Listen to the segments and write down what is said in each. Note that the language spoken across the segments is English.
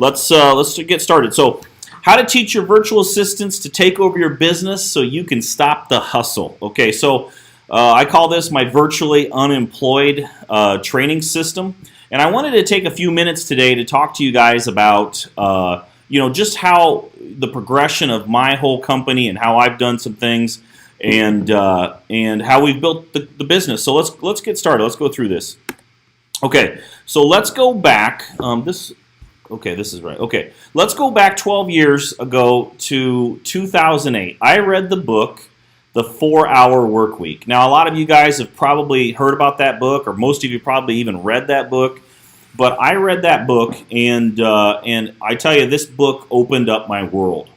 let's get started. So, how to teach your virtual assistants to take over your business so you can stop the hustle. Okay, so I call this my virtually unemployed training system, and I wanted to take a few minutes today to talk to you guys about just how the progression of my whole company and how I've done some things and how we've built the business. So let's get started. Let's go through this. Okay, so let's go back. This is right. Okay, let's go back 12 years ago to 2008. I read the book, The 4-Hour Workweek. Now, a lot of you guys have probably heard about that book, or most of you probably even read that book. But I read that book, and I tell you, this book opened up my world.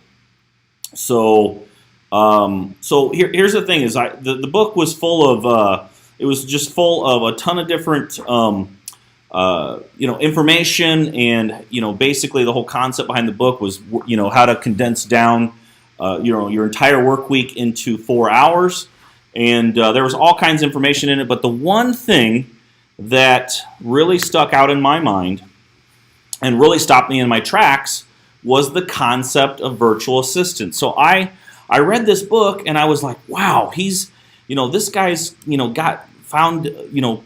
So here's the thing: is the book was full of it was just full of a ton of different information, and basically the whole concept behind the book was how to condense down your entire work week into 4 hours, and there was all kinds of information in it. But the one thing that really stuck out in my mind and really stopped me in my tracks was the concept of virtual assistants. So I read this book and I was like, wow, this guy's found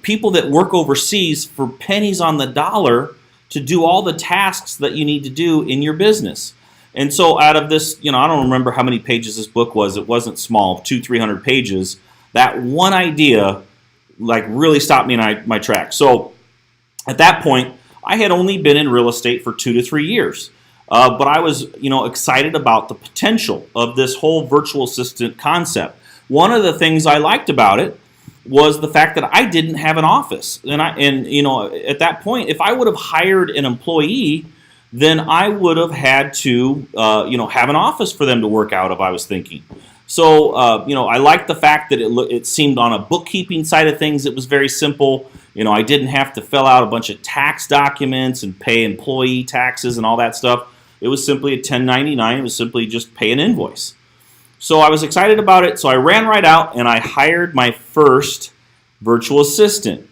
people that work overseas for pennies on the dollar to do all the tasks that you need to do in your business. And so out of this, I don't remember how many pages this book was. It wasn't small, 200-300 pages. That one idea really stopped me in my tracks. So at that point, I had only been in real estate for 2 to 3 years. But I was, excited about the potential of this whole virtual assistant concept. One of the things I liked about it was the fact that I didn't have an office. And at that point, if I would have hired an employee, then I would have had to, have an office for them to work out of, I was thinking. So, I liked the fact that it seemed on a bookkeeping side of things, it was very simple. I didn't have to fill out a bunch of tax documents and pay employee taxes and all that stuff. It was simply a 1099. It was simply just pay an invoice. So I was excited about it. So I ran right out and I hired my first virtual assistant.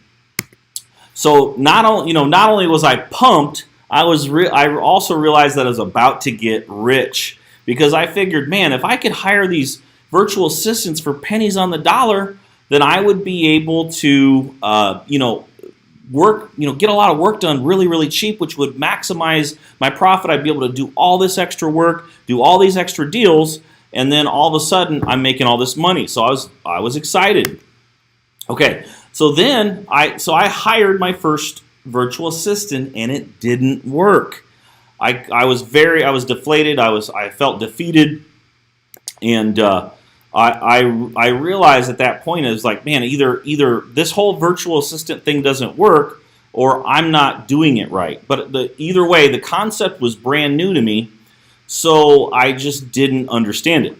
So not only was I pumped, I also realized that I was about to get rich, because I figured, man, if I could hire these virtual assistants for pennies on the dollar, then I would be able to, get a lot of work done really, really cheap, which would maximize my profit. I'd be able to do all this extra work, do all these extra deals, and then all of a sudden I'm making all this money. So I was excited. Okay, so then I hired my first virtual assistant, and it didn't work. I was deflated. I felt defeated, and I realized at that point, it was like, man, either this whole virtual assistant thing doesn't work, or I'm not doing it right. But either way, the concept was brand new to me, so I just didn't understand it.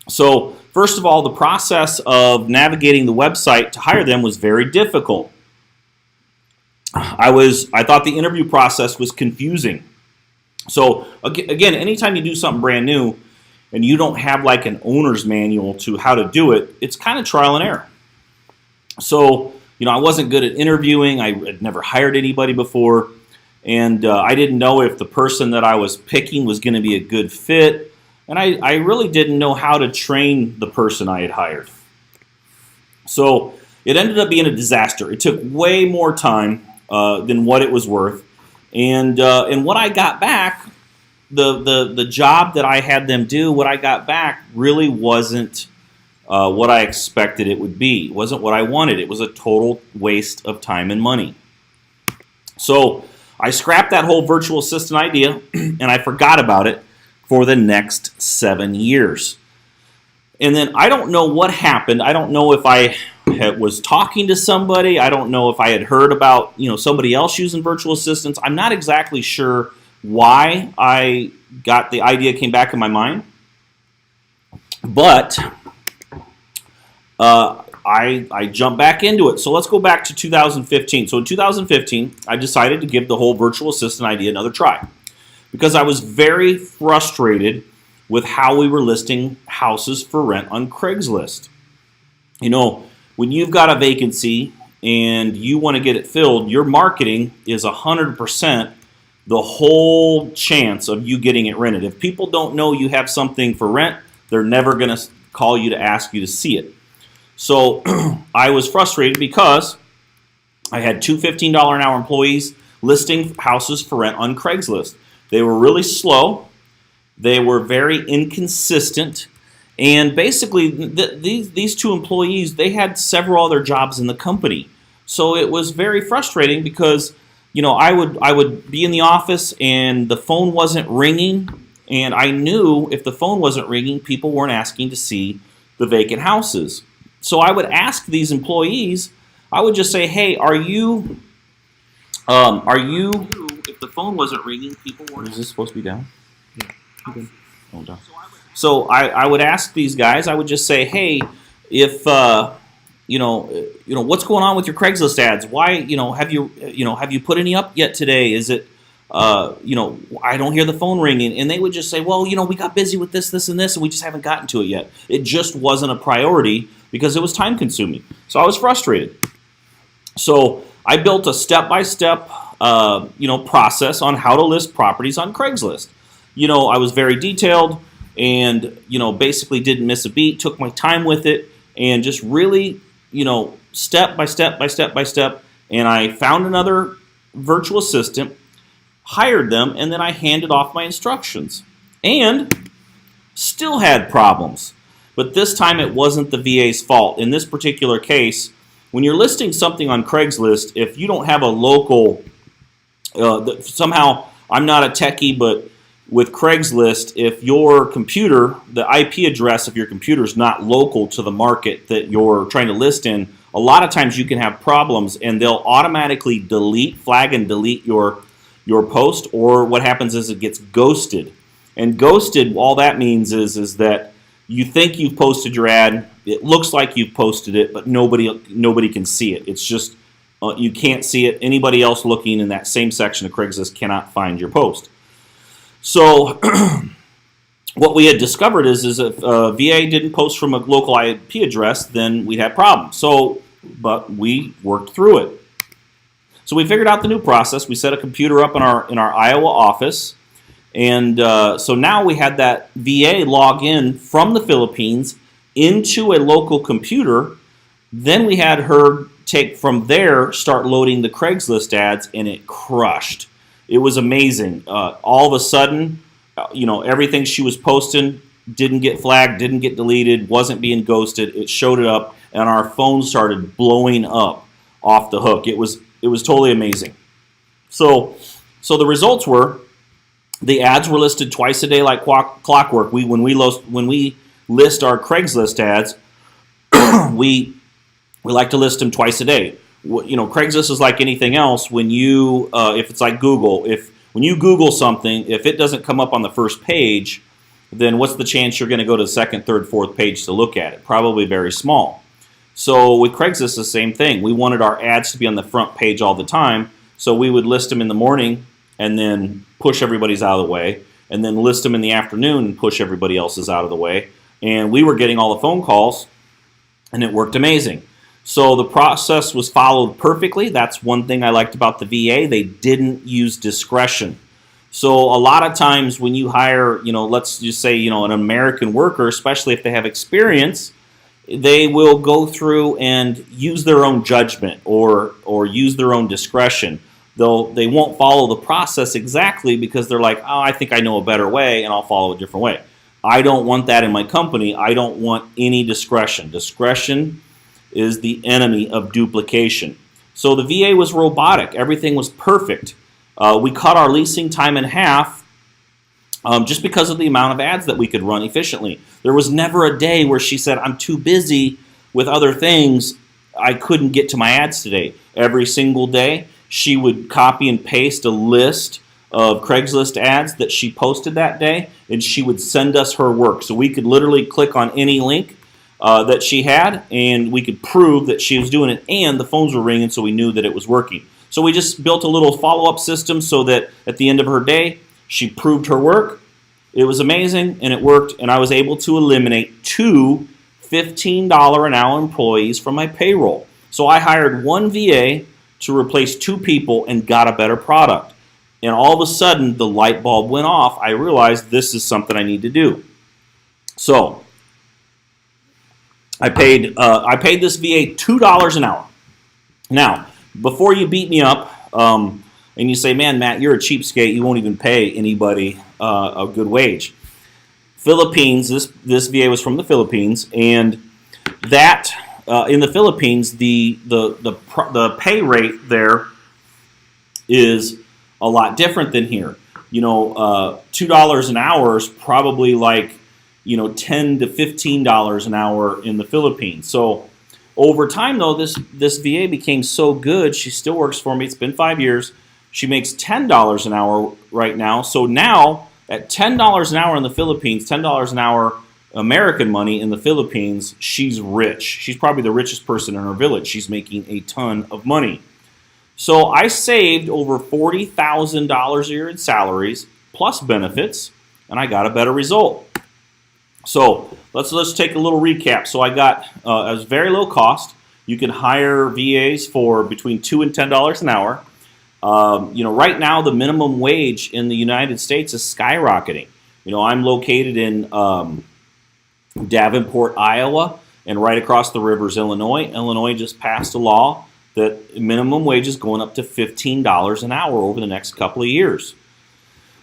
So first of all, the process of navigating the website to hire them was very difficult. I thought the interview process was confusing. So again, anytime you do something brand new and you don't have like an owner's manual to how to do it, it's kind of trial and error. So, I wasn't good at interviewing. I had never hired anybody before, and I didn't know if the person that I was picking was going to be a good fit, and I really didn't know how to train the person I had hired. So it ended up being a disaster. It took way more time than what it was worth, and what I got back, the job that I had them do, what I got back really wasn't what I expected it would be. It wasn't what I wanted. It was a total waste of time and money. So I scrapped that whole virtual assistant idea, and I forgot about it for the next 7 years. And then I don't know what happened. I don't know if I was talking to somebody. I don't know if I had heard about somebody else using virtual assistants. I'm not exactly sure why I got the idea came back in my mind. But I jumped back into it. So let's go back to 2015. So in 2015, I decided to give the whole virtual assistant idea another try, because I was very frustrated with how we were listing houses for rent on Craigslist. When you've got a vacancy and you want to get it filled, your marketing is 100% the whole chance of you getting it rented. If people don't know you have something for rent, they're never going to call you to ask you to see it. So I was frustrated because I had two $15 an hour employees listing houses for rent on Craigslist. They were really slow. They were very inconsistent. And basically, these two employees, they had several other jobs in the company. So it was very frustrating because, I would be in the office and the phone wasn't ringing. And I knew if the phone wasn't ringing, people weren't asking to see the vacant houses. So I would ask these employees, I would just say, hey, are you, if the phone wasn't ringing, people weren't. Is this supposed to be down? Yeah. Oh, down. So I would ask these guys, I would just say, hey, if, what's going on with your Craigslist ads? Why, have you put any up yet today? Is it, I don't hear the phone ringing. And they would just say, well, we got busy with this, and this, and we just haven't gotten to it yet. It just wasn't a priority because it was time consuming. So I was frustrated. So I built a step-by-step, process on how to list properties on Craigslist. I was very detailed and, basically didn't miss a beat, took my time with it, and just really, step by step. And I found another virtual assistant, hired them, and then I handed off my instructions. And still had problems. But this time it wasn't the VA's fault. In this particular case, when you're listing something on Craigslist, if you don't have a local, somehow, I'm not a techie, but with Craigslist, if your computer, the IP address of your computer is not local to the market that you're trying to list in, a lot of times you can have problems and they'll automatically flag and delete your post, or what happens is it gets ghosted. And ghosted, all that means is that you think you've posted your ad, it looks like you've posted it, but nobody can see it. It's just, you can't see it. Anybody else looking in that same section of Craigslist cannot find your post. So what we had discovered is if VA didn't post from a local IP address, then we'd have problems. But we worked through it. So we figured out the new process. We set a computer up in our Iowa office, and so now we had that VA log in from the Philippines into a local computer. Then we had her take from there, start loading the Craigslist ads, and it crushed. It was amazing. All of a sudden, everything she was posting didn't get flagged, didn't get deleted, wasn't being ghosted. It showed it up, and our phone started blowing up off the hook. It was totally amazing. So the results were, the ads were listed twice a day like clockwork. When we list our Craigslist ads, we like to list them twice a day. Craigslist is like anything else. When you, if it's like Google, when you Google something, if it doesn't come up on the first page, then what's the chance you're going to go to the second, third, fourth page to look at it? Probably very small. So with Craigslist, it's the same thing. We wanted our ads to be on the front page all the time, so we would list them in the morning and then push everybody's out of the way, and then list them in the afternoon and push everybody else's out of the way. And we were getting all the phone calls, and it worked amazing. So the process was followed perfectly. That's one thing I liked about the VA. They didn't use discretion. So a lot of times when you hire, let's just say, an American worker, especially if they have experience, they will go through and use their own judgment or use their own discretion. They won't follow the process exactly because they're like, oh, I think I know a better way, and I'll follow a different way. I don't want that in my company. I don't want any discretion. Discretion is the enemy of duplication. So the VA was robotic. Everything was perfect. We cut our leasing time in half just because of the amount of ads that we could run efficiently. There was never a day where she said, I'm too busy with other things, I couldn't get to my ads today. Every single day, she would copy and paste a list of Craigslist ads that she posted that day, and she would send us her work. So we could literally click on any link that she had, and we could prove that she was doing it, and the phones were ringing, so we knew that it was working. So we just built a little follow-up system so that at the end of her day, she proved her work. It was amazing, and it worked, and I was able to eliminate two $15 an hour employees from my payroll. So I hired one VA to replace two people and got a better product. And all of a sudden, the light bulb went off. I realized this is something I need to do. So I paid this VA $2 an hour. Now, before you beat me up and you say, "Man, Matt, you're a cheapskate. You won't even pay anybody a good wage." Philippines. This VA was from the Philippines, and that in the Philippines, the pay rate there is a lot different than here. $2 an hour is probably like $10 to $15 an hour in the Philippines. So over time, though, this VA became so good. She still works for me. It's been 5 years. She makes $10 an hour right now. So now at $10 an hour in the Philippines, $10 an hour American money in the Philippines, she's rich. She's probably the richest person in her village. She's making a ton of money. So I saved over $40,000 a year in salaries plus benefits, and I got a better result. So let's take a little recap. So I got it was very low cost. You can hire VAs for between $2 and $10 an hour. Right now the minimum wage in the United States is skyrocketing. I'm located in Davenport, Iowa, and right across the river is Illinois. Illinois just passed a law that minimum wage is going up to $15 an hour over the next couple of years.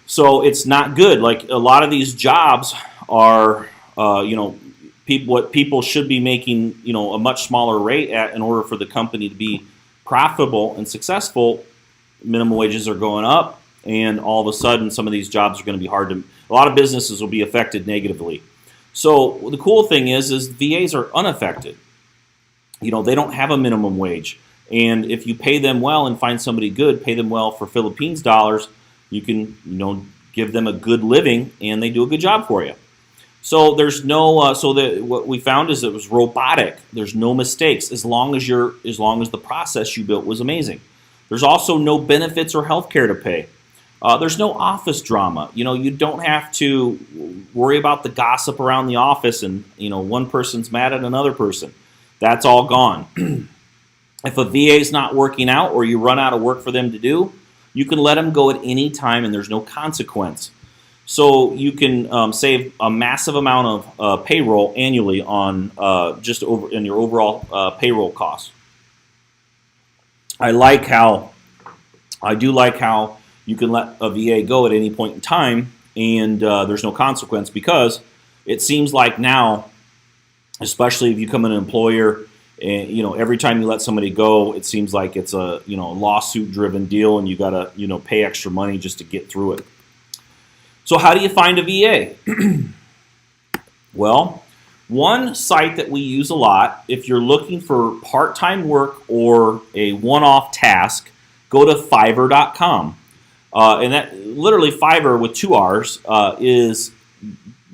So it's not good. Like a lot of these jobs are, what people should be making, a much smaller rate at in order for the company to be profitable and successful. Minimum wages are going up, and all of a sudden, some of these jobs are going to be hard to. A lot of businesses will be affected negatively. So the cool thing is VAs are unaffected. They don't have a minimum wage. And if you pay them well and find somebody good, pay them well for Philippines dollars, you can, give them a good living, and they do a good job for you. So there's no, what we found is it was robotic. There's no mistakes as long as the process you built was amazing. There's also no benefits or health care to pay. There's no office drama. You don't have to worry about the gossip around the office and, one person's mad at another person. That's all gone. If a VA is not working out or you run out of work for them to do, you can let them go at any time and there's no consequence. So you can save a massive amount of payroll annually on in your overall payroll costs. I do like how you can let a VA go at any point in time and there's no consequence, because it seems like now, especially if you become an employer, and every time you let somebody go, it seems like it's a lawsuit-driven deal, and you gotta pay extra money just to get through it. So how do you find a VA? Well, one site that we use a lot, if you're looking for part-time work or a one-off task, go to Fiverr.com, and that literally Fiverr with 2 R's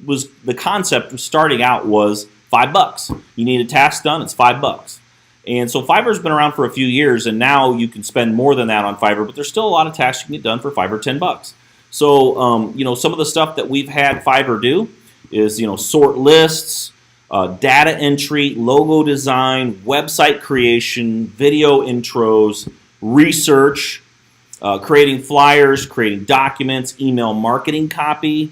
was the concept starting out was $5. You need a task done, it's $5. And so Fiverr's been around for a few years, and now you can spend more than that on Fiverr, but there's still a lot of tasks you can get done for $5 or $10. So, some of the stuff that we've had Fiverr do is, sort lists, data entry, logo design, website creation, video intros, research, creating flyers, creating documents, email marketing copy,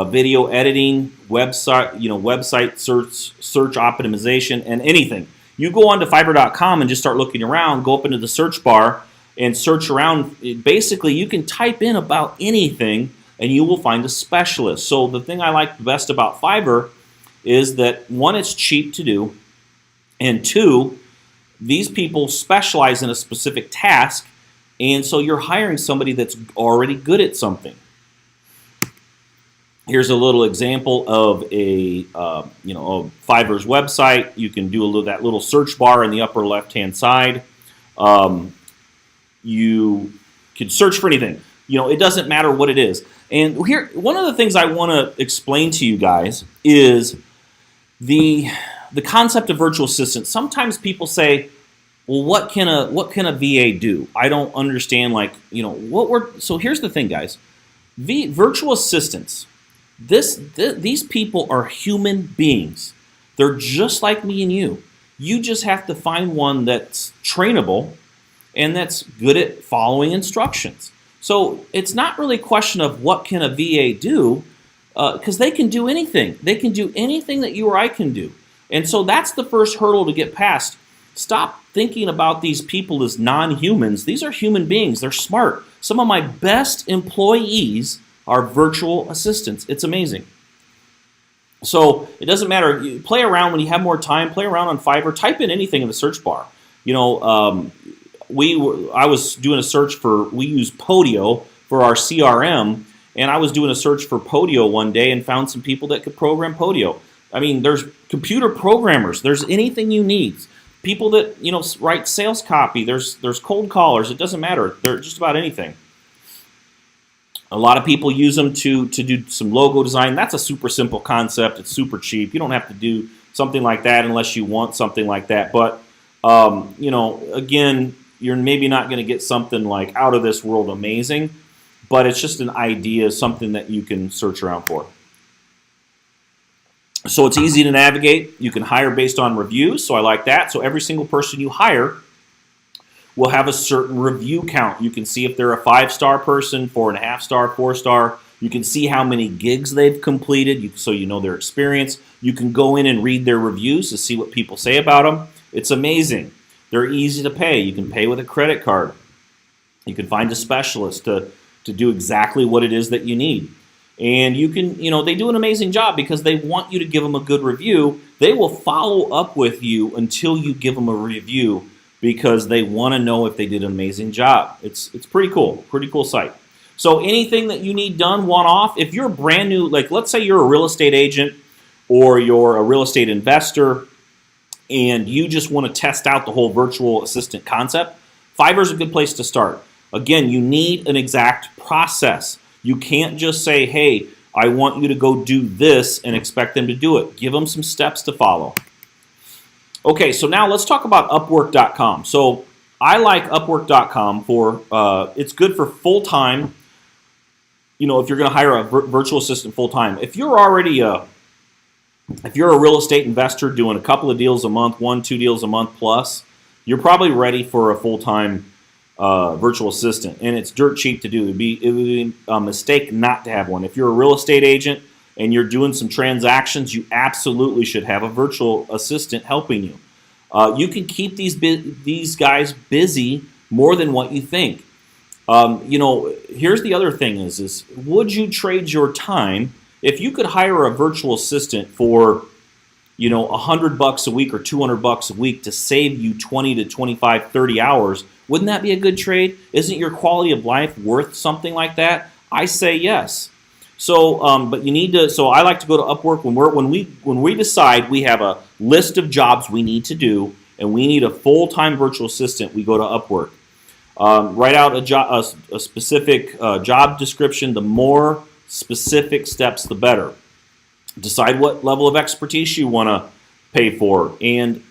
video editing, website search optimization, and anything. You go onto Fiverr.com and just start looking around, go up into the search bar and search around. Basically, you can type in about anything and you will find a specialist. So the thing I like the best about Fiverr is that, one, it's cheap to do, and two, these people specialize in a specific task, and so you're hiring somebody that's already good at something. Here's a little example of a Fiverr's website. You can do that little search bar in the upper left-hand side. You can search for anything. It doesn't matter what it is. And here, one of the things I want to explain to you guys is the concept of virtual assistant. Sometimes people say, "Well, what can a VA do?" I don't understand. So here's the thing, guys. Virtual assistants. These people are human beings. They're just like me and you. You just have to find one that's trainable and that's good at following instructions. So it's not really a question of what can a VA do, because they can do anything. They can do anything that you or I can do. And so that's the first hurdle to get past. Stop thinking about these people as non-humans. These are human beings. They're smart. Some of my best employees are virtual assistants. It's amazing. So it doesn't matter. You play around when you have more time. Play around on Fiverr. Type in anything in the search bar. You know, I was doing a search for. We use Podio for our CRM, and I was doing a search for Podio one day and found some people that could program Podio. I mean, there's computer programmers. There's anything you need. People that, you know, write sales copy. There's cold callers. It doesn't matter. They're just about anything. A lot of people use them to do some logo design. That's a super simple concept. It's super cheap. You don't have to do something like that unless you want something like that. But, you know, again, you're maybe not going to get something like out of this world amazing, but it's just an idea, something that you can search around for. So it's easy to navigate. You can hire based on reviews, so I like that. So every single person you hire will have a certain review count. You can see if they're a 5-star person, 4.5-star, 4-star. You can see how many gigs they've completed, so you know their experience. You can go in and read their reviews to see what people say about them. It's amazing. They're easy to pay. You can pay with a credit card. You can find a specialist to do exactly what it is that you need. And you can, you know, they do an amazing job because they want you to give them a good review. They will follow up with you until you give them a review because they want to know if they did an amazing job. It's pretty cool site. So anything that you need done one-off, if you're brand new, like let's say you're a real estate agent or you're a real estate investor and you just want to test out the whole virtual assistant concept, Fiverr is a good place to start. Again, you need an exact process. You can't just say, hey, I want you to go do this and expect them to do it. Give them some steps to follow. Okay, so now let's talk about Upwork.com. So I like Upwork.com for, it's good for full-time, you know, if you're going to hire a virtual assistant full-time. If you're already if you're a real estate investor doing a couple of deals a month, 1-2 deals a month plus, you're probably ready for a full-time virtual assistant, and it's dirt cheap to do. It would be a mistake not to have one. If you're a real estate agent and you're doing some transactions, you absolutely should have a virtual assistant helping you. You can keep these guys busy more than what you think. You know, here's the other thing is would you trade your time if you could hire a virtual assistant for, you know, $100 a week or $200 a week to save you 20 to 25, 30 hours? Wouldn't that be a good trade? Isn't your quality of life worth something like that? I say yes. So, but you need to. So I like to go to Upwork when we decide we have a list of jobs we need to do, and we need a full-time virtual assistant. We go to Upwork. Write out a specific job description. The more specific steps, the better. Decide what level of expertise you want to pay for, and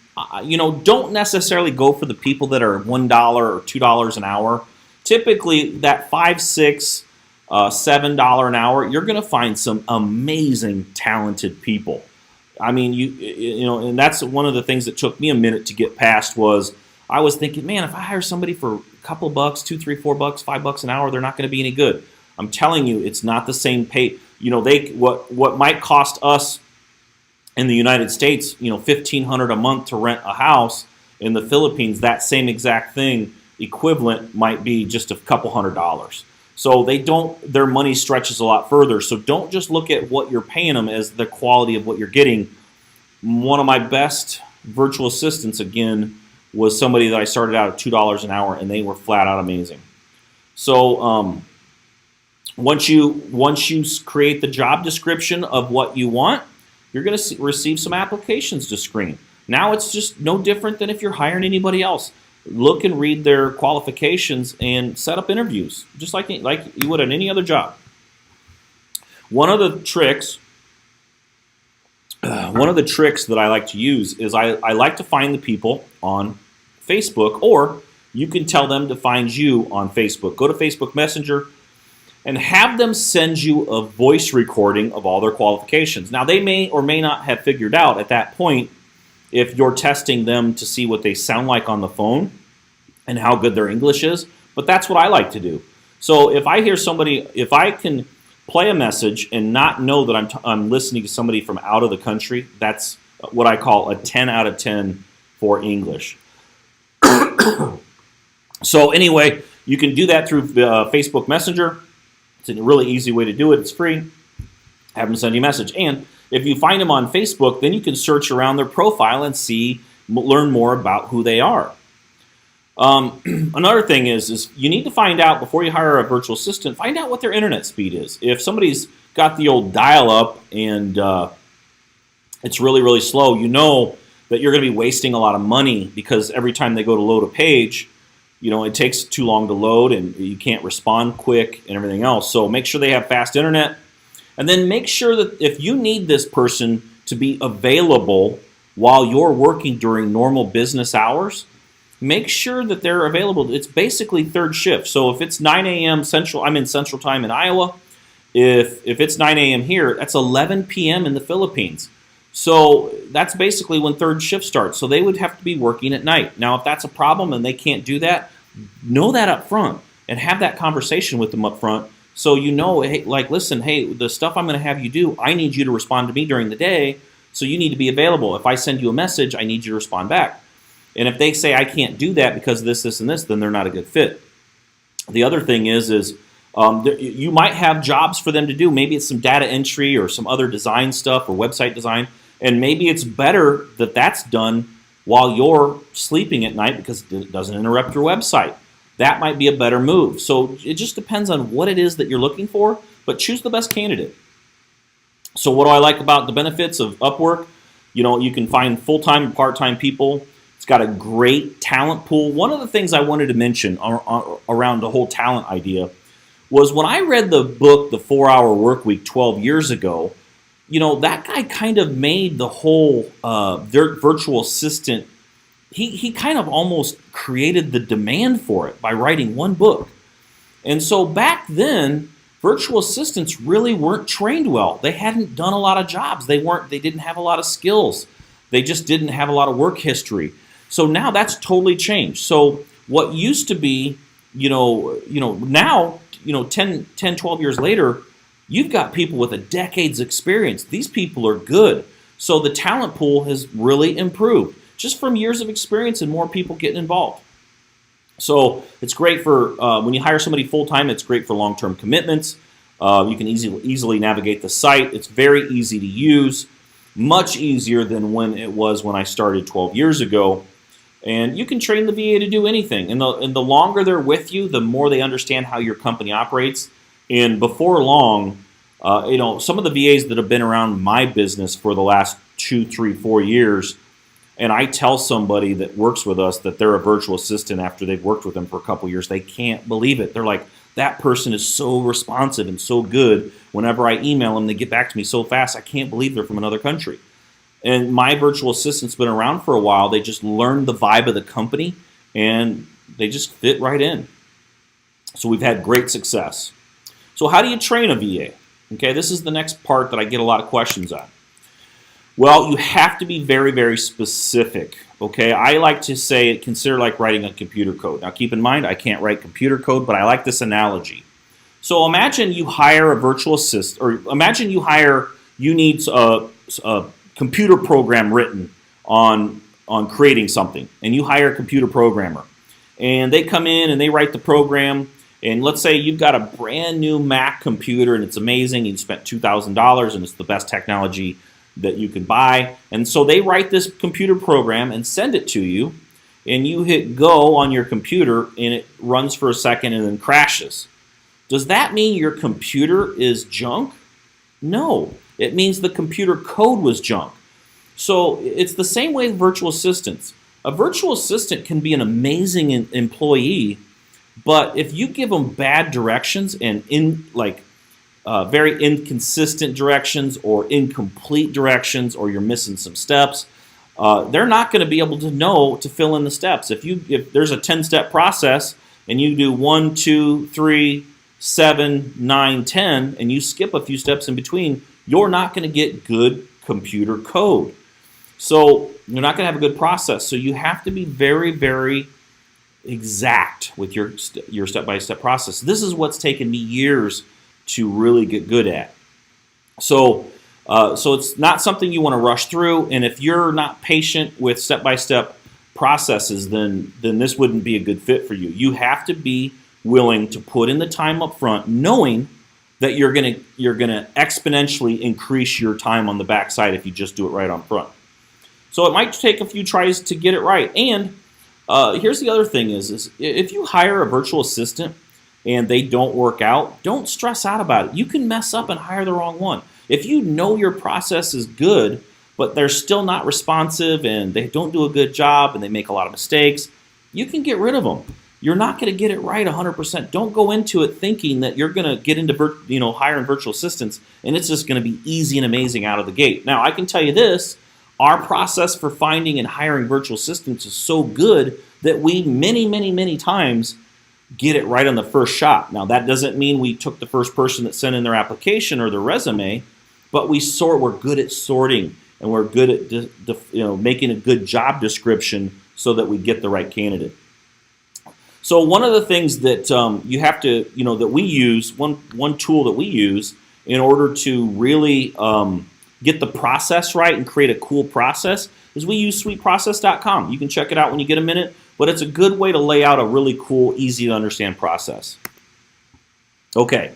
you know, don't necessarily go for the people that are $1 or $2 an hour. Typically, that $5, $6, $7 an hour, you're going to find some amazing, talented people. I mean, you know, and that's one of the things that took me a minute to get past was I was thinking, man, if I hire somebody for a couple of bucks, $2, $3, $4, $5 an hour, they're not going to be any good. I'm telling you, it's not the same pay. You know, what might cost us in the United States, you know, $1,500 a month to rent a house. In the Philippines, that same exact thing equivalent might be just a couple $100s. So their money stretches a lot further. So don't just look at what you're paying them as the quality of what you're getting. One of my best virtual assistants, again, was somebody that I started out at $2 an hour, and they were flat out amazing. So once you create the job description of what you want, you're going to receive some applications to screen. Now it's just no different than if you're hiring anybody else. Look and read their qualifications and set up interviews, just like you would on any other job. One of the tricks that I like to use is I like to find the people on Facebook, or you can tell them to find you on Facebook. Go to Facebook Messenger and have them send you a voice recording of all their qualifications. Now, they may or may not have figured out at that point if you're testing them to see what they sound like on the phone and how good their English is, but that's what I like to do. So if I hear somebody, if I can play a message and not know that I'm listening to somebody from out of the country, that's what I call a 10 out of 10 for English. So anyway, you can do that through Facebook Messenger. It's a really easy way to do it. It's free. Have them send you a message. And if you find them on Facebook, then you can search around their profile and learn more about who they are. Another thing is you need to find out, before you hire a virtual assistant, find out what their internet speed is. If somebody's got the old dial-up and it's really, really slow, you know that you're going to be wasting a lot of money, because every time they go to load a page, it takes too long to load and you can't respond quick and everything else. So make sure they have fast internet. And then make sure that if you need this person to be available while you're working during normal business hours, make sure that they're available. It's basically third shift. So if it's 9 a.m. Central, I'm in Central Time in Iowa. If it's 9 a.m. here, that's 11 p.m. in the Philippines. So that's basically when third shift starts. So they would have to be working at night. Now, if that's a problem and they can't do that, know that up front and have that conversation with them up front. So hey, listen, hey, the stuff I'm going to have you do, I need you to respond to me during the day. So you need to be available. If I send you a message, I need you to respond back. And if they say I can't do that because of this, and this, then they're not a good fit. The other thing is you might have jobs for them to do. Maybe it's some data entry or some other design stuff or website design. And maybe it's better that that's done while you're sleeping at night, because it doesn't interrupt your website. That might be a better move. So it just depends on what it is that you're looking for, but choose the best candidate. So what do I like about the benefits of Upwork? You can find full-time and part-time people. It's got a great talent pool. One of the things I wanted to mention around the whole talent idea was when I read the book, The 4-Hour Workweek, 12 years ago, that guy kind of made the whole virtual assistant, he kind of almost created the demand for it by writing one book. And so back then, virtual assistants really weren't trained well. They hadn't done a lot of jobs. They didn't have a lot of skills. They just didn't have a lot of work history. So now that's totally changed. So what used to be, now, 10, 12 years later, you've got people with a decade's experience. These people are good. So the talent pool has really improved just from years of experience and more people getting involved. So it's great for when you hire somebody full-time, it's great for long-term commitments. You can easily navigate the site. It's very easy to use, much easier than when I started 12 years ago. And you can train the VA to do anything. And the longer they're with you, the more they understand how your company operates. And before long, some of the VAs that have been around my business for the last 2, 3, 4 years, and I tell somebody that works with us that they're a virtual assistant after they've worked with them for a couple years, they can't believe it. They're like, that person is so responsive and so good. Whenever I email them, they get back to me so fast. I can't believe they're from another country. And my virtual assistant's been around for a while. They just learned the vibe of the company, and they just fit right in. So we've had great success. So how do you train a VA? Okay, this is the next part that I get a lot of questions on. Well, you have to be very, very specific. Okay, I like to say consider like writing a computer code. Now keep in mind, I can't write computer code, but I like this analogy. So imagine you hire a virtual assistant, or imagine you need a computer program written on creating something, and you hire a computer programmer, and they come in and they write the program. And let's say you've got a brand new Mac computer and it's amazing. You spent $2,000 and it's the best technology that you can buy. And so they write this computer program and send it to you, and you hit go on your computer and it runs for a second and then crashes. Does that mean your computer is junk? No, it means the computer code was junk. So it's the same way with virtual assistants. A virtual assistant can be an amazing employee, but if you give them bad directions and very inconsistent directions or incomplete directions, or you're missing some steps, they're not going to be able to know to fill in the steps. If there's a 10-step process and you do 1, 2, 3, 7, 9, 10, and you skip a few steps in between, you're not going to get good computer code. So you're not going to have a good process. So you have to be very, very exact with your step-by-step process. This is what's taken me years to really get good at. So, so it's not something you want to rush through. And if you're not patient with step-by-step processes, then this wouldn't be a good fit for you. You have to be willing to put in the time up front, knowing that you're gonna exponentially increase your time on the backside if you just do it right on front. So it might take a few tries to get it right. And here's the other thing is if you hire a virtual assistant and they don't work out, don't stress out about it. You can mess up and hire the wrong one. If you know your process is good, but they're still not responsive and they don't do a good job and they make a lot of mistakes, you can get rid of them. You're not going to get it right 100%. Don't go into it thinking that you're going to get into hiring virtual assistants and it's just going to be easy and amazing out of the gate. Now, I can tell you this, our process for finding and hiring virtual assistants is so good that we many times get it right on the first shot. Now, that doesn't mean we took the first person that sent in their application or their resume, but we're good at sorting and we're good at making a good job description so that we get the right candidate. So one of the things that you have to, that we use, one tool that we use in order to really get the process right and create a cool process is we use sweetprocess.com. You can check it out when you get a minute, but it's a good way to lay out a really cool, easy to understand process. Okay.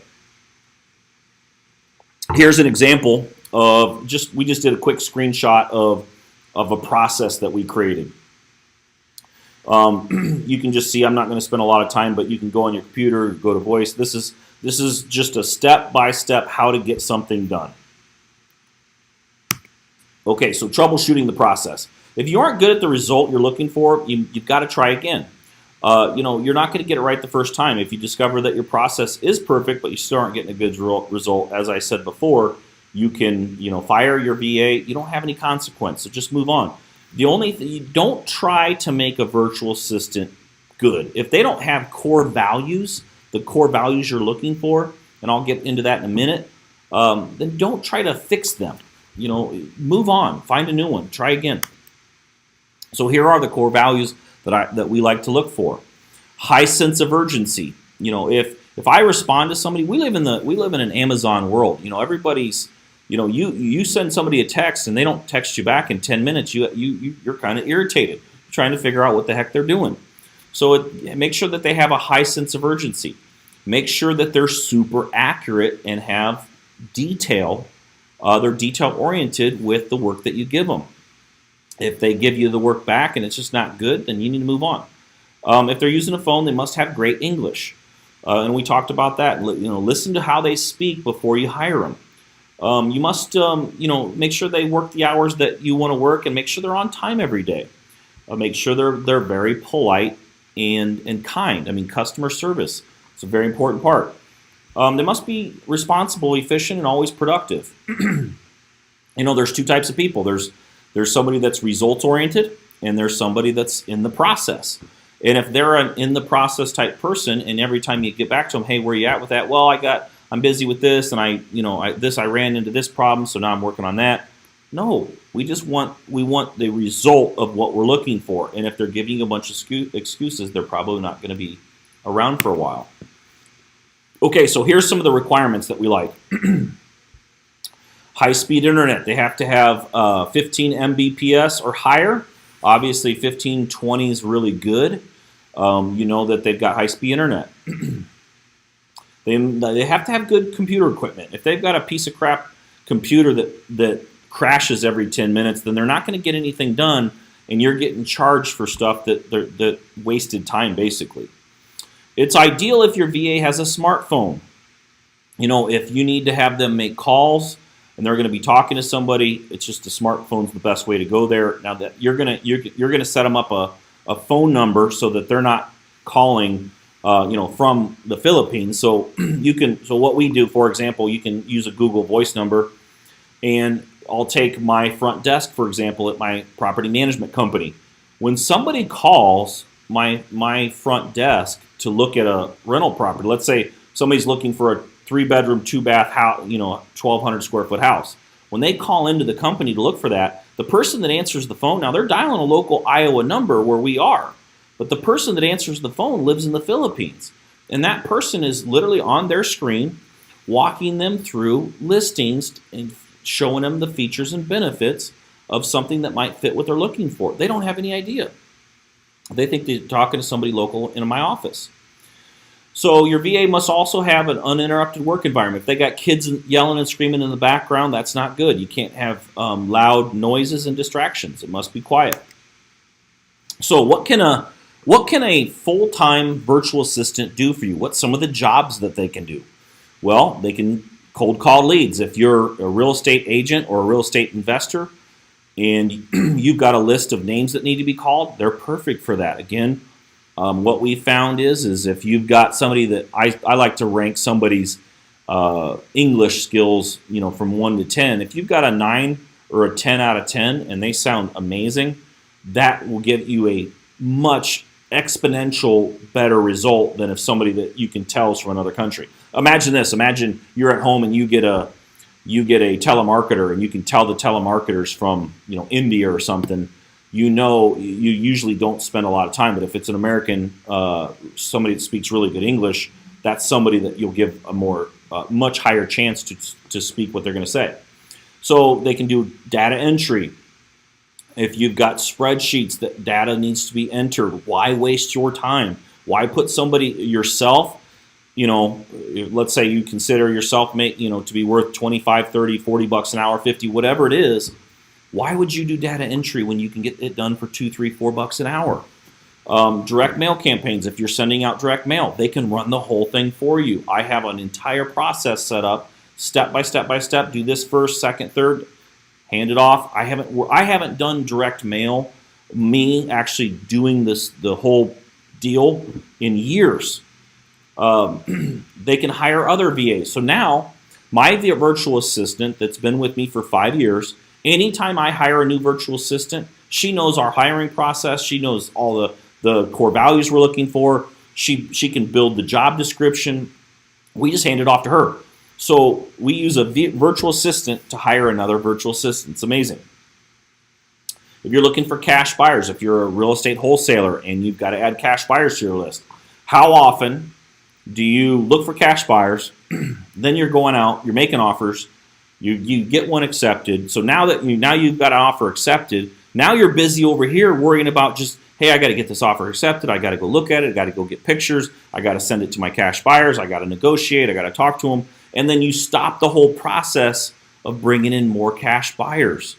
Here's an example of we just did a quick screenshot of a process that we created. You can just see, I'm not going to spend a lot of time, but you can go on your computer, go to voice. This is just a step-by-step how to get something done. Okay, so troubleshooting the process. If you aren't good at the result you're looking for, you've got to try again. You're not going to get it right the first time. If you discover that your process is perfect, but you still aren't getting a good result, as I said before, you can fire your VA. You don't have any consequence, so just move on. The only thing, you don't try to make a virtual assistant good. If they don't have core values, the core values you're looking for, and I'll get into that in a minute, then don't try to fix them. Move on, find a new one, try again. So here are the core values that we like to look for. High sense of urgency. If I respond to somebody, we live in an Amazon world. Everybody's, you send somebody a text and they don't text you back in 10 minutes. You're kind of irritated, trying to figure out what the heck they're doing. So make sure that they have a high sense of urgency. Make sure that they're super accurate and have detail. They're detail-oriented with the work that you give them. If they give you the work back and it's just not good, then you need to move on. If they're using a phone, they must have great English. And we talked about that. Listen to how they speak before you hire them. You must, make sure they work the hours that you want to work and make sure they're on time every day. Make sure they're very polite and kind. I mean, customer service is a very important part. They must be responsible, efficient, and always productive. There's two types of people. There's somebody that's results-oriented, and there's somebody that's in the process. And if they're an in-the-process type person, and every time you get back to them, hey, where are you at with that? Well, I'm busy with this, and I ran into this problem, so now I'm working on that. No, we want the result of what we're looking for. And if they're giving you a bunch of excuses, they're probably not going to be around for a while. Okay, so here's some of the requirements that we like. High-speed internet. They have to have 15 Mbps or higher. Obviously, 1520 is really good. That they've got high-speed internet. They have to have good computer equipment. If they've got a piece of crap computer that crashes every 10 minutes, then they're not going to get anything done, and you're getting charged for stuff that wasted time, basically. It's ideal if your VA has a smartphone. If you need to have them make calls and they're going to be talking to somebody, it's just a smartphone's the best way to go there. Now that you're gonna set them up a phone number so that they're not calling from the Philippines. So so what we do, for example, you can use a Google Voice number, and I'll take my front desk, for example, at my property management company. When somebody calls my front desk to look at a rental property, let's say somebody's looking for a 3-bedroom, 2-bath house, 1,200 square foot house. When they call into the company to look for that, the person that answers the phone, now they're dialing a local Iowa number where we are. But the person that answers the phone lives in the Philippines. And that person is literally on their screen walking them through listings and showing them the features and benefits of something that might fit what they're looking for. They don't have any idea. They think they're talking to somebody local in my office. So your VA must also have an uninterrupted work environment. If they got kids yelling and screaming in the background, that's not good. You can't have loud noises and distractions. It must be quiet. So what can a full-time virtual assistant do for you? What's some of the jobs that they can do? Well, they can cold call leads. If you're a real estate agent or a real estate investor and you've got a list of names that need to be called, they're perfect for that. Again, what we found is if you've got somebody that I like to rank somebody's English skills, from 1 to 10. If you've got a 9 or a 10 out of 10 and they sound amazing, that will give you a much exponential better result than if somebody that you can tell is from another country. Imagine this. Imagine you're at home and you get a telemarketer and you can tell the telemarketers from India or something. You usually don't spend a lot of time, but if it's an American, somebody that speaks really good English, that's somebody that you'll give a much higher chance to speak what they're going to say. So they can do data entry. If you've got spreadsheets that data needs to be entered, why waste your time? Why put somebody yourself? Let's say you consider yourself to be worth 25, 30, 40 bucks an hour, 50, whatever it is. Why would you do data entry when you can get it done for 2, 3, 4 bucks an hour? Direct mail campaigns, if you're sending out direct mail, they can run the whole thing for you. I have an entire process set up, step by step by step. Do this first, second, third, hand it off. I haven't done direct mail, me actually doing the whole deal in years. They can hire other VAs. So now, my virtual assistant that's been with me for 5 years, anytime I hire a new virtual assistant, she knows our hiring process. She knows all the core values we're looking for. She can build the job description. We just hand it off to her. So we use a virtual assistant to hire another virtual assistant. It's amazing. If you're looking for cash buyers, if you're a real estate wholesaler and you've got to add cash buyers to your list, how often do you look for cash buyers? Then you're going out, you're making offers, you get one accepted. So now you've got an offer accepted, now you're busy over here worrying about just, hey, I got to get this offer accepted, I got to go look at it, I got to go get pictures, I got to send it to my cash buyers, I got to negotiate, I got to talk to them, and then you stop the whole process of bringing in more cash buyers.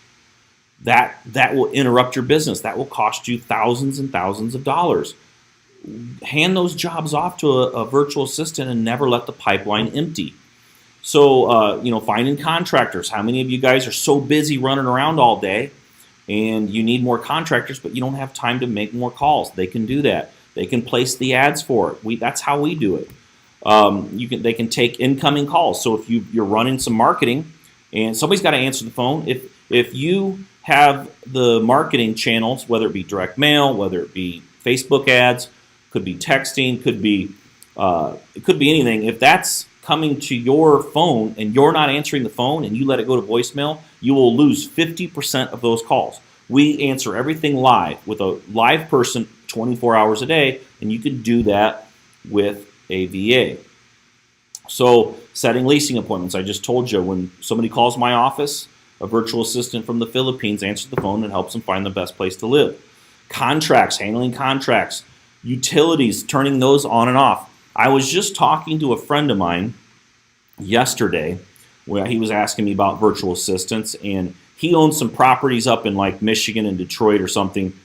That will interrupt your business. That will cost you thousands and thousands of dollars. Hand those jobs off to a virtual assistant and never let the pipeline empty. So, finding contractors. How many of you guys are so busy running around all day and you need more contractors, but you don't have time to make more calls? They can do that. They can place the ads for it. That's how we do it. They can take incoming calls. So if you're running some marketing and somebody's got to answer the phone, if you have the marketing channels, whether it be direct mail, whether it be Facebook ads, could be texting, it could be anything. If that's coming to your phone and you're not answering the phone and you let it go to voicemail, you will lose 50% of those calls. We answer everything live with a live person 24 hours a day, and you can do that with a VA. So setting leasing appointments. I just told you, when somebody calls my office, a virtual assistant from the Philippines answers the phone and helps them find the best place to live. Contracts, handling contracts. Utilities, turning those on and off. I was just talking to a friend of mine yesterday where he was asking me about virtual assistants, and he owns some properties up in like Michigan and Detroit or something,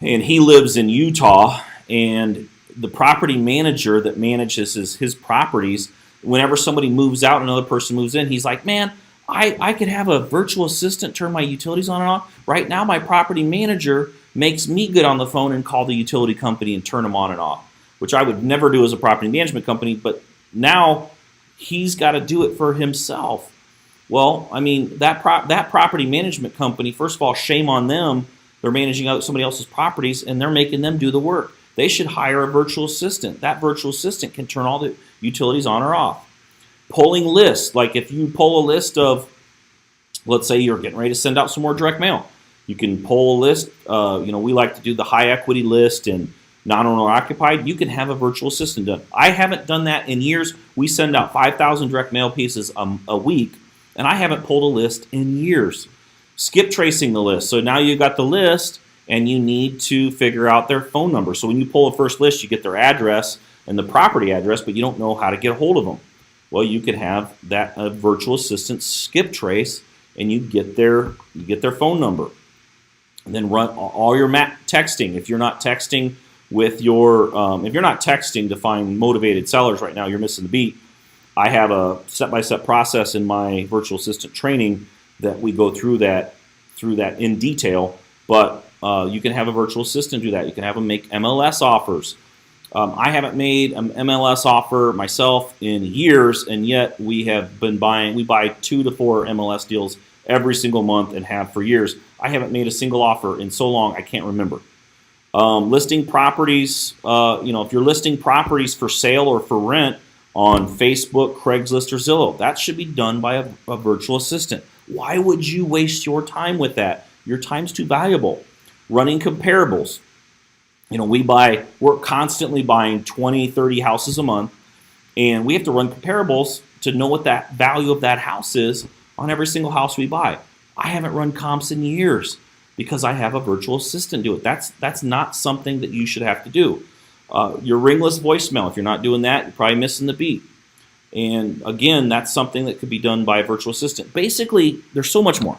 and he lives in Utah, and the property manager that manages his properties, whenever somebody moves out, another person moves in, he's like, man, I could have a virtual assistant turn my utilities on and off. Right now, my property manager makes me get on the phone and call the utility company and turn them on and off, which I would never do as a property management company, but now he's got to do it for himself. Well, I mean, that property management company, first of all, shame on them. They're managing out somebody else's properties, and they're making them do the work. They should hire a virtual assistant. That virtual assistant can turn all the utilities on or off. Pulling lists, like if you pull a list of, let's say you're getting ready to send out some more direct mail. You can pull a list. We like to do the high equity list and non-owner occupied, you can have a virtual assistant done. I haven't done that in years. We send out 5,000 direct mail pieces a week, and I haven't pulled a list in years. Skip tracing the list. So now you've got the list, and you need to figure out their phone number. So when you pull a first list, you get their address and the property address, but you don't know how to get a hold of them. Well, you can have that virtual assistant skip trace, and you get their phone number. And then run all your texting. If you're not texting with your, if you're not texting to find motivated sellers right now, you're missing the beat. I have a step-by-step process in my virtual assistant training that we go through that in detail. But you can have a virtual assistant do that. You can have them make MLS offers. I haven't made an MLS offer myself in years, and yet we buy 2 to 4 MLS deals every single month and have for years. I haven't made a single offer in so long I can't remember. Listing properties, if you're listing properties for sale or for rent on Facebook, Craigslist, or Zillow, that should be done by a virtual assistant. Why would you waste your time with that? Your time's too valuable. Running comparables. We're constantly buying 20, 30 houses a month, and we have to run comparables to know what that value of that house is on every single house we buy. I haven't run comps in years because I have a virtual assistant do it. That's not something that you should have to do. Your ringless voicemail, if you're not doing that, you're probably missing the beat. And again, that's something that could be done by a virtual assistant. Basically, there's so much more.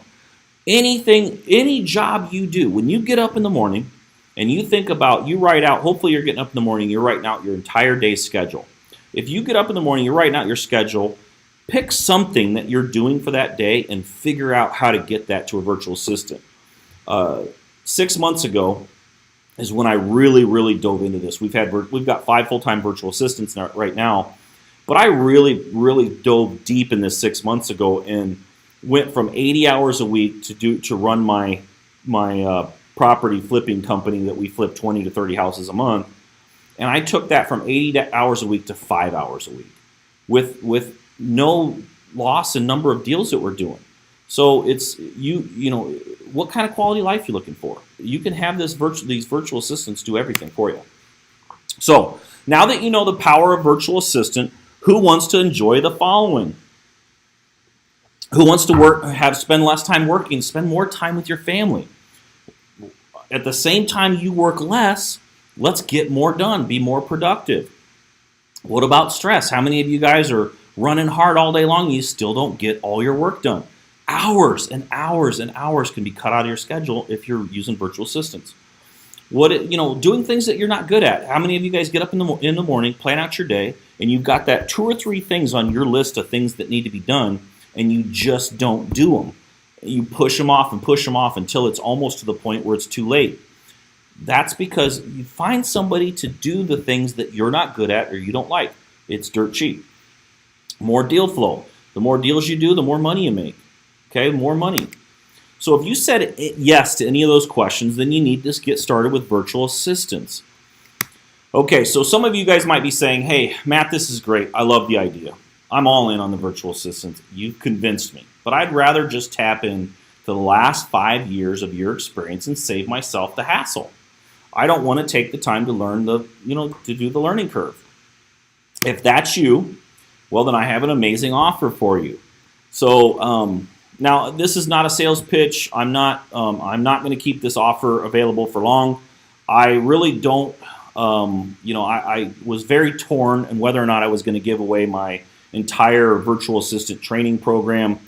Any job you do, when you get up in the morning and you think about, you write out, hopefully you're getting up in the morning, you're writing out your entire day's schedule. If you get up in the morning, you're writing out your schedule, pick something that you're doing for that day and figure out how to get that to a virtual assistant. 6 months ago is when I really, really dove into this. We've got 5 full-time virtual assistants right now, but I really, really dove deep in this 6 months ago and went from 80 hours a week to run my property flipping company that we flip 20 to 30 houses a month, and I took that from 80 hours a week to 5 hours a week, with no loss in number of deals that we're doing. So it's what kind of quality life you're looking for. You can have these virtual assistants do everything for you. So now that you know the power of virtual assistant, who wants to enjoy the following? Who wants to spend less time working, spend more time with your family? At the same time you work less, let's get more done, be more productive. What about stress? How many of you guys are running hard all day long and you still don't get all your work done? Hours and hours and hours can be cut out of your schedule if you're using virtual assistants. Doing things that you're not good at. How many of you guys get up in the morning, plan out your day, and you've got that 2 or 3 things on your list of things that need to be done, and you just don't do them? You push them off until it's almost to the point where it's too late. That's because you find somebody to do the things that you're not good at or you don't like. It's dirt cheap. More deal flow. The more deals you do, the more money you make. Okay, more money. So if you said yes to any of those questions, then you need to get started with virtual assistants. Okay, so some of you guys might be saying, hey, Matt, this is great. I love the idea. I'm all in on the virtual assistants. You've convinced me. But I'd rather just tap in to the last 5 years of your experience and save myself the hassle. I don't want to take the time to learn to do the learning curve. If that's you, well, then I have an amazing offer for you. So now this is not a sales pitch. I'm not going to keep this offer available for long. I really don't. I was very torn on whether or not I was going to give away my entire virtual assistant training program.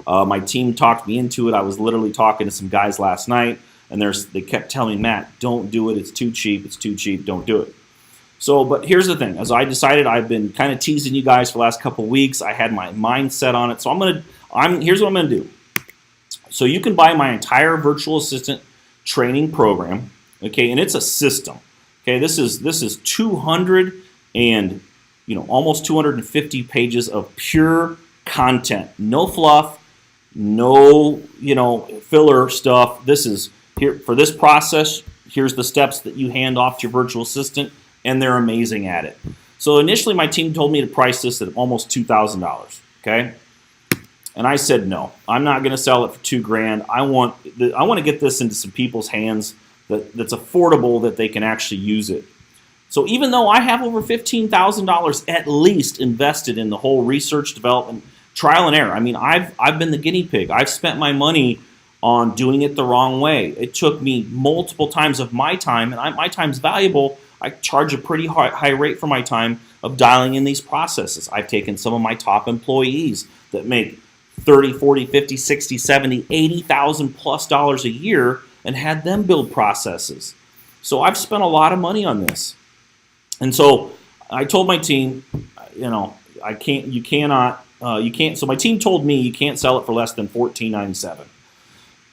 My team talked me into it. I was literally talking to some guys last night, and they kept telling me, Matt, don't do it. It's too cheap. It's too cheap. Don't do it. So, but here's the thing. As I decided, I've been kind of teasing you guys for the last couple of weeks. I had my mind set on it. So here's what I'm going to do. So you can buy my entire virtual assistant training program. Okay, and it's a system. Okay, this is 200 and almost 250 pages of pure content. No fluff, no filler stuff. This is here for this process. Here's the steps that you hand off to your virtual assistant, and they're amazing at it. So initially, my team told me to price this at almost $2,000. Okay, and I said no. I'm not going to sell it for $2,000. I want to get this into some people's hands that's affordable, that they can actually use it. So even though I have over $15,000 at least invested in the whole research, development, trial and error. I mean, I've been the guinea pig. I've spent my money on doing it the wrong way. It took me multiple times of my time, and my time's valuable. I charge a pretty high rate for my time of dialing in these processes. I've taken some of my top employees that make 30, 40, 50, 60, 70, 80,000 plus dollars a year and had them build processes. So I've spent a lot of money on this. And so I told my team, I can't, you cannot, you can't. So my team told me you can't sell it for less than $14.97.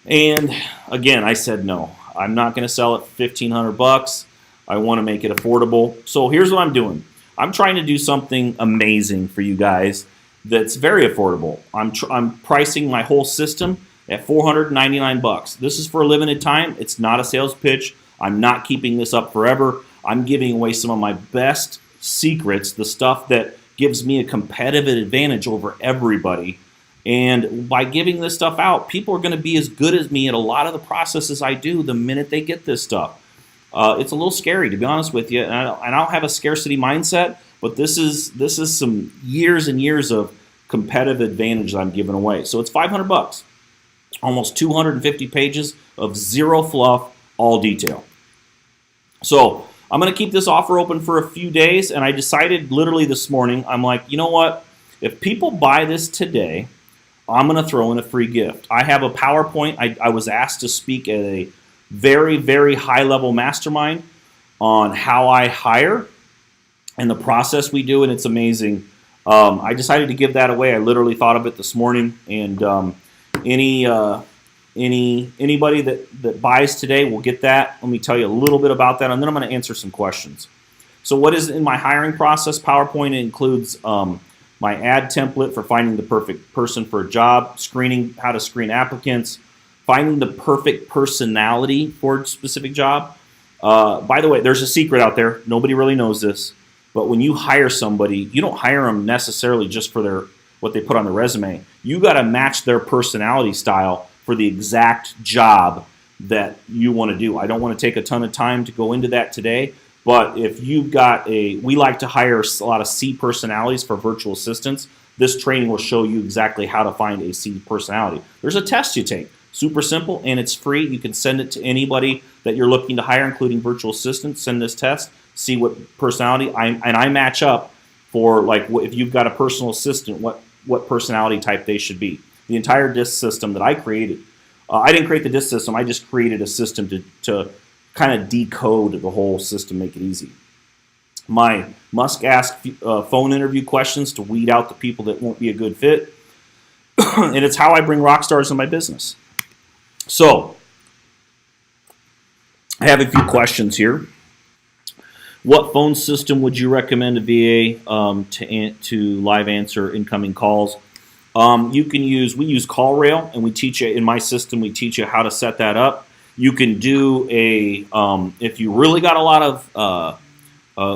And again, I said no. I'm not going to sell it for $1,500. I want to make it affordable. So here's what I'm doing. I'm trying to do something amazing for you guys that's very affordable. I'm pricing my whole system at $499. This is for a limited time. It's not a sales pitch. I'm not keeping this up forever. I'm giving away some of my best secrets, the stuff that gives me a competitive advantage over everybody. And by giving this stuff out, people are going to be as good as me at a lot of the processes I do the minute they get this stuff. It's a little scary, to be honest with you, and I don't have a scarcity mindset, but this is some years and years of competitive advantage that I'm giving away. So it's $500, almost 250 pages of zero fluff, all detail. So I'm going to keep this offer open for a few days, and I decided literally this morning, I'm like, you know what? If people buy this today, I'm going to throw in a free gift. I have a PowerPoint. I was asked to speak at a very, very high-level mastermind on how I hire and the process we do, and it's amazing. I decided to give that away. I literally thought of it this morning, and anybody that buys today will get that. Let me tell you a little bit about that, and then I'm going to answer some questions. So what is in my hiring process? PowerPoint includes my ad template for finding the perfect person for a job, screening, how to screen applicants, finding the perfect personality for a specific job. By the way, there's a secret out there. Nobody really knows this. But when you hire somebody, you don't hire them necessarily just for what they put on their resume. You got to match their personality style for the exact job that you want to do. I don't want to take a ton of time to go into that today. But if you've got we like to hire a lot of C personalities for virtual assistants. This training will show you exactly how to find a C personality. There's a test you take. Super simple, and it's free. You can send it to anybody that you're looking to hire, including virtual assistants. Send this test, see what personality, I match up for, like, if you've got a personal assistant, what personality type they should be. The entire DISC system that I created, I didn't create the DISC system, I just created a system to kind of decode the whole system, make it easy. My must ask phone interview questions to weed out the people that won't be a good fit. And it's how I bring rock stars in my business. So, I have a few questions here. What phone system would you recommend a VA to live answer incoming calls? We use CallRail, and we teach you, in my system, we teach you how to set that up. You can do if you really got a lot of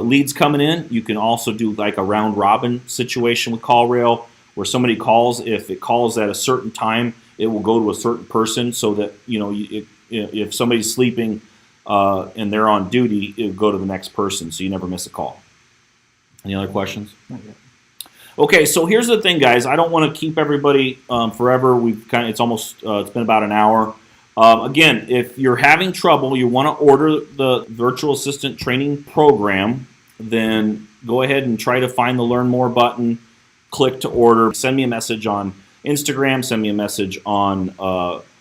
leads coming in, you can also do like a round robin situation with CallRail, where somebody calls. If it calls at a certain time, it will go to a certain person, so that if somebody's sleeping and they're on duty, it will go to the next person, so you never miss a call. Any other questions? Not yet. Okay, so here's the thing, guys. I don't want to keep everybody forever. It's been about an hour. Again, if you're having trouble, you want to order the virtual assistant training program, then go ahead and try to find the Learn More button, click to order, send me a message on Instagram, send me a message on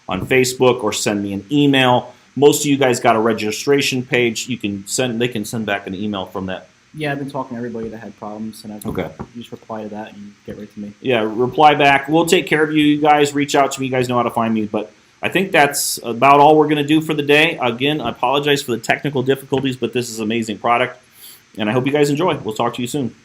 Facebook, or send me an email. Most of you guys got a registration page. They can send back an email from that. Yeah, I've been talking to everybody that had problems, and Okay. You just reply to that and get right to me. Yeah, reply back. We'll take care of you. You guys reach out to me. You guys know how to find me. But I think that's about all we're going to do for the day. Again, I apologize for the technical difficulties, but this is an amazing product, and I hope you guys enjoy. We'll talk to you soon.